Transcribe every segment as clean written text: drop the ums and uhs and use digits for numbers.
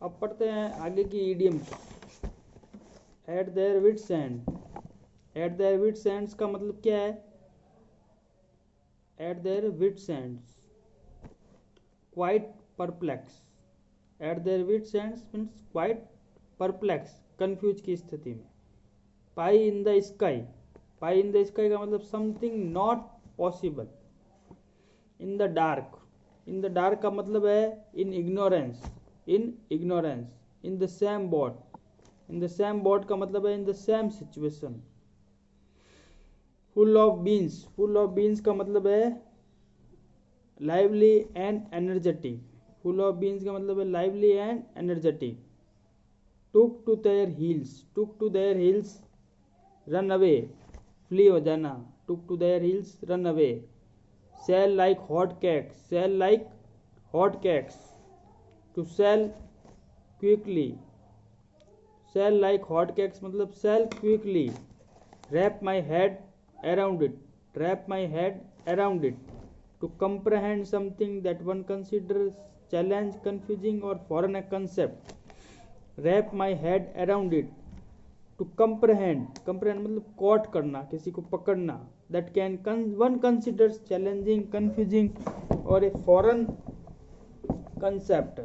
अब पढ़ते हैं आगे की idioms. At their wits end. At their wits ends का मतलब क्या है? At their wits ends, quite perplex. At their wits ends means quite perplex, confuse की स्थिति में। Pie in the sky. Pie in the sky का मतलब something not possible. In the dark. In the dark का मतलब है in ignorance. In ignorance. In the same boat. In the same boat का मतलब है in the same situation. Full of beans. Full of beans का मतलब है lively and energetic. Full of beans का मतलब है lively and energetic. Took to their heels. Took to their heels, run away, flee हो जाना। Took to their heels, run away. Sell like hot cakes. Sell like hot cakes, to sell quickly. Sell like hot cakes मतलब sell quickly. Wrap my head around it. Wrap my head around it, to comprehend something that one considers challenge, confusing or foreign a concept. Wrap my head around it, to comprehend. comprehend मतलब cot करना, किसी को पकड़ना। that can one considers challenging, confusing or a foreign concept.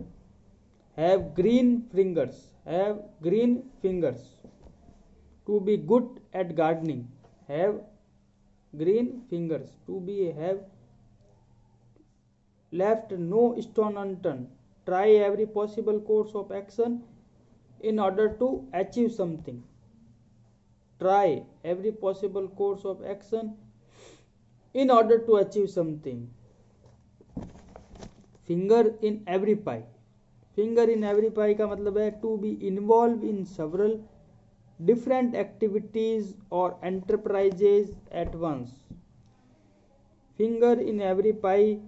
have green fingers. have green fingers, to be good at gardening. have green fingers, to be have left no stone unturned. Try every possible course of action in order to achieve something. Try every possible course of action in order to achieve something. Finger in every pie. Finger in every pie का मतलब है to be involved in several different activities or enterprises at once. Finger in every pie,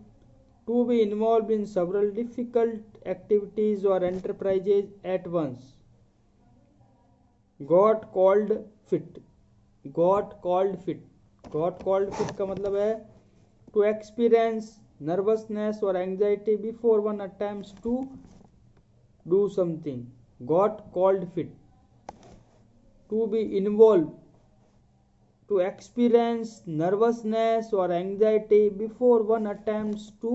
to be involved in several difficult activities or enterprises at once. Got cold fit. Got cold fit. Got cold fit का मतलब है to experience nervousness or anxiety before one attempts to do something. Got cold fit, to be involved, to experience nervousness or anxiety before one attempts to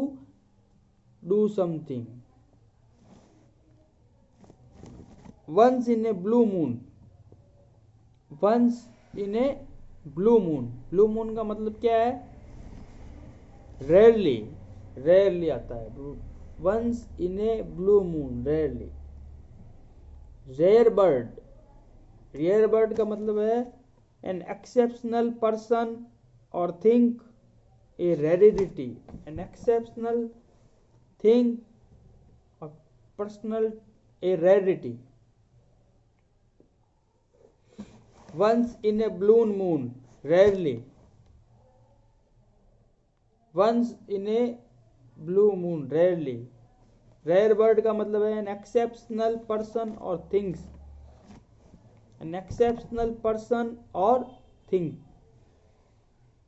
do something. Once in a blue moon. Once in a blue moon. blue moon का मतलब क्या है? rarely. rarely आता है। once in a blue moon, rarely. rare bird. rare bird का मतलब है an exceptional person or thing, a rarity. an exceptional thing or personal, a rarity. Once in a blue moon, rarely. Once in a blue moon, rarely. rare bird का मतलब है an exceptional person or things. an exceptional person or thing.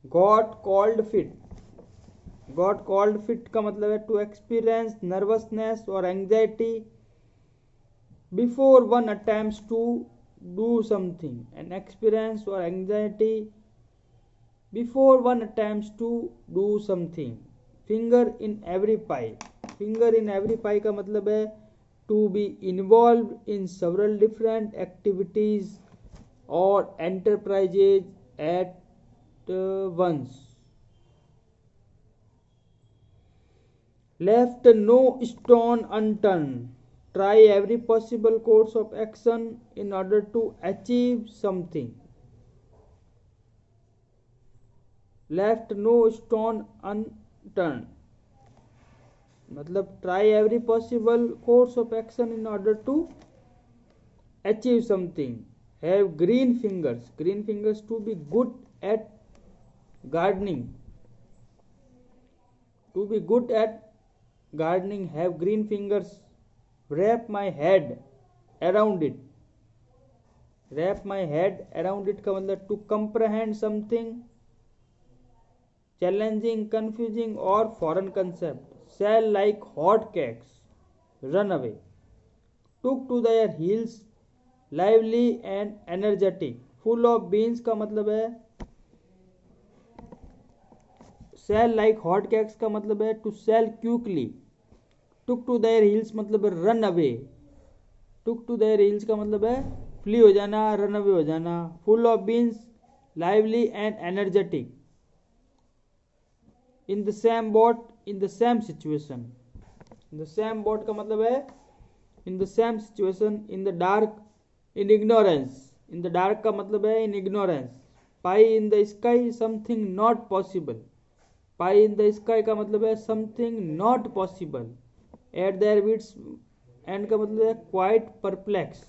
got cold fit. got cold fit का मतलब है to experience nervousness or anxiety before one attempts to do something. an experience or anxiety before one attempts to do something. finger in every pie. finger in every pie का मतलब है to be involved in several different activities or enterprises at once. Left no stone unturned. Try every possible course of action in order to achieve something. Left no stone unturned मतलब try every possible course of action in order to achieve something. have green fingers. green fingers, to be good at gardening. to be good at gardening, have green fingers. wrap my head around it. wrap my head around it का मतलब to comprehend something challenging, confusing or foreign concept. sell like hot cakes, run away. took to their heels, lively and energetic. Full of beans का मतलब है sell like hot cakes का मतलब है to sell quickly. took to their heels मतलब है run away. took to their heels का मतलब है flee हो जाना, run away हो जाना. full of beans, lively and energetic. in the same boat, in the same situation. in the same boat का मतलब है in the same situation, in the dark, in ignorance. in the dark का मतलब है in ignorance. pie in the sky, something not possible. pie in the sky का मतलब है something not possible. at their wits end का मतलब है quite perplexed.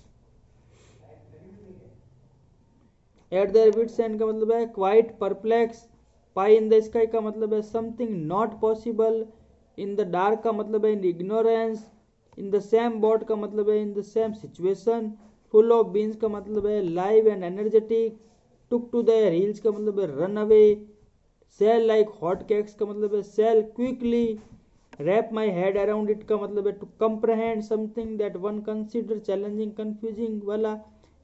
at their wits end का मतलब है quite perplexed. pie in the sky का मतलब है something not possible. in the dark का मतलब है in ignorance. in the same boat का मतलब है in the same situation. full of beans का मतलब है live and energetic. took to their heels का मतलब है run away. sell like hot cakes का मतलब है sell quickly. wrap my head around it का मतलब है to comprehend something that one consider challenging, confusing वाला.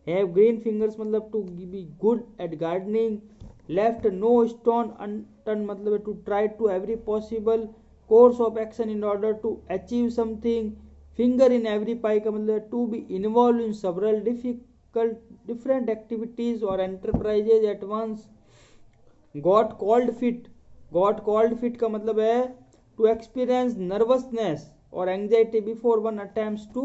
have green fingers मतलब to be good at gardening. left no stone unturned मतलब है to try to every possible course of action in order to achieve something. finger in every pie का मतलब है to be involved in several different activities or enterprises at once. got cold feet. got cold feet का मतलब है to experience nervousness or anxiety before one attempts to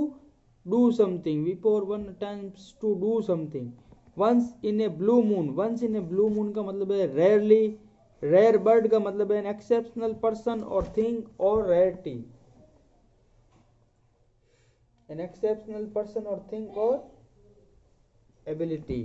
do something. before one attempts to do something. once in a blue moon. once in a blue moon का मतलब है rarely. rare bird का मतलब है an exceptional person or thing or rarity. an exceptional person or thing or ability.